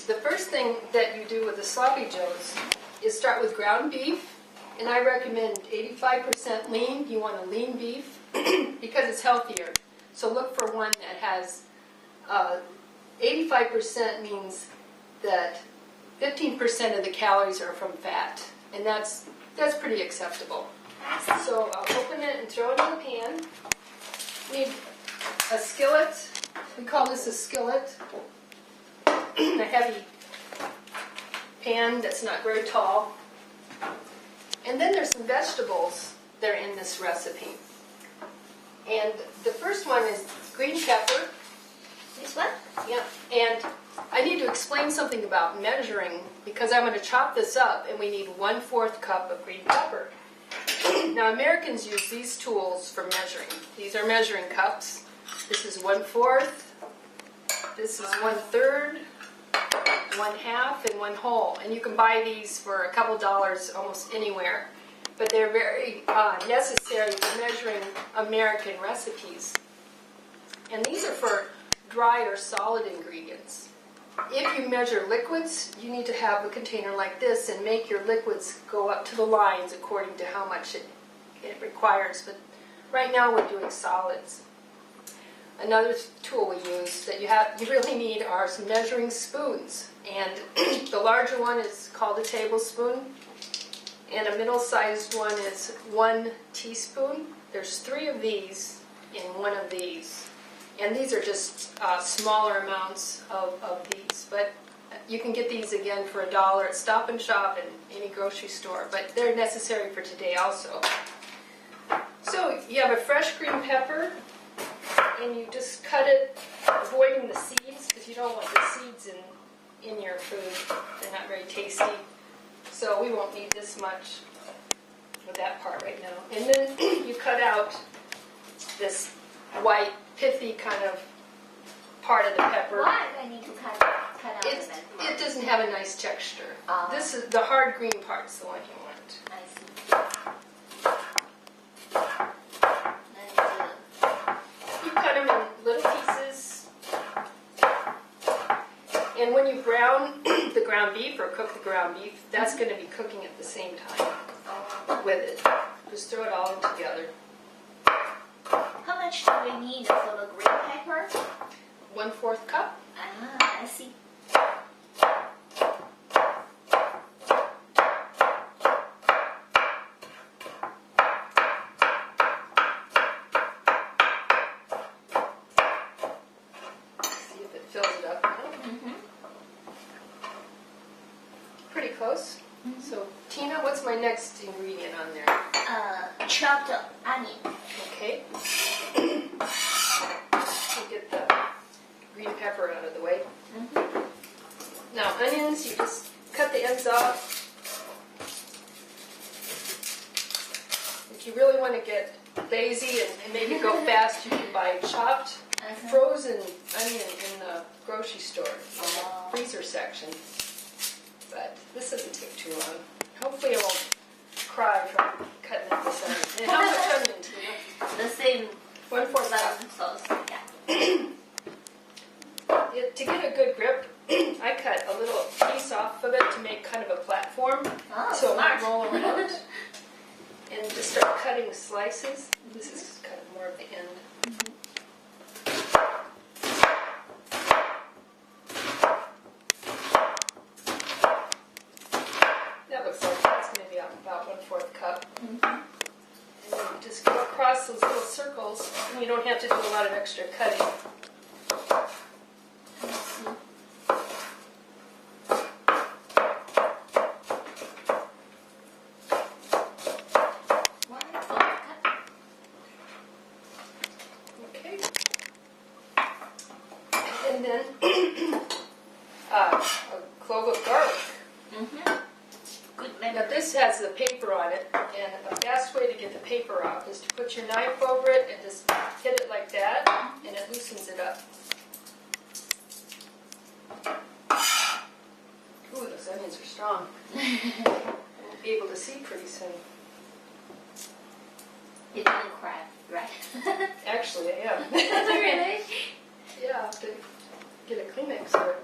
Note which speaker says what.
Speaker 1: The first thing that you do with the sloppy joes is start with ground beef, and I recommend 85% lean. You want a lean beef because it's healthier. So look for one that has 85% means that 15% of the calories are from fat, and that's pretty acceptable. So I'll open it and throw it in the pan. Need a skillet. We call this a skillet. A heavy pan that's not very tall. And then there's some vegetables that are in this recipe. And the first one is green pepper.
Speaker 2: This one?
Speaker 1: Yeah. And I need to explain something about measuring because I'm going to chop this up and we need 1/4 cup of green pepper. Now Americans use these tools for measuring. These are measuring cups. This is 1/4. This is 1/3. 1/2 and 1 whole, and you can buy these for a couple dollars almost anywhere, but they're very necessary for measuring American recipes. And these are for dry or solid ingredients. If you measure liquids, you need to have a container like this and make your liquids go up to the lines according to how much it requires, but right now we're doing solids. Another tool we use that you really need are some measuring spoons. And the larger one is called a tablespoon. And a middle-sized one is 1 teaspoon. There's 3 of these in 1 of these. And these are just smaller amounts of these. But you can get these again for $1 at Stop and Shop and any grocery store. But they're necessary for today also. So you have a fresh green pepper. And you just cut it, avoiding the seeds, because you don't want the seeds in your food. They're not very tasty. So we won't need this much for that part right now. And then you cut out this white, pithy kind of part of the pepper.
Speaker 2: Why do I need to cut out the red part?
Speaker 1: It doesn't have a nice texture. This is the hard green part's the one you want.
Speaker 2: I see.
Speaker 1: And when you brown the ground beef or cook the ground beef, that's going to be cooking at the same time with it. Just throw it all in together.
Speaker 2: How much do we need for the green pepper?
Speaker 1: 1/4 cup.
Speaker 2: I see.
Speaker 1: See if it fills it up. Pretty close. So, Tina, what's my next ingredient on there?
Speaker 2: Chopped onion.
Speaker 1: Okay. We'll get the green pepper out of the way. Now, onions, you just cut the ends off. If you really want to get lazy and maybe go fast, you can buy chopped frozen onion in the grocery store, in the freezer section. But this doesn't take too long. Hopefully I won't cry from cutting up this onion. And how much onion, Tina?
Speaker 2: The same
Speaker 1: 1/4 cup.
Speaker 2: sauce. Yeah.
Speaker 1: To get a good grip, I cut a little piece off of it to make kind of a platform, so it won't roll around. And just start cutting slices. This is kind of more of the end. That looks like that's going to be about 1/4 cup. And then you just go across those little circles, and you don't have to do a lot of extra cutting. Okay. And then a clove of garlic.
Speaker 2: Good
Speaker 1: Now
Speaker 2: memory.
Speaker 1: this has the paper on it, and the best way to get the paper off is to put your knife over it and just hit it like that, and it loosens it up. Ooh, those onions are strong. Won't be able to see pretty soon.
Speaker 2: You didn't cry, right?
Speaker 1: Actually, I am.
Speaker 2: Really?
Speaker 1: Yeah, I have to get a Kleenex or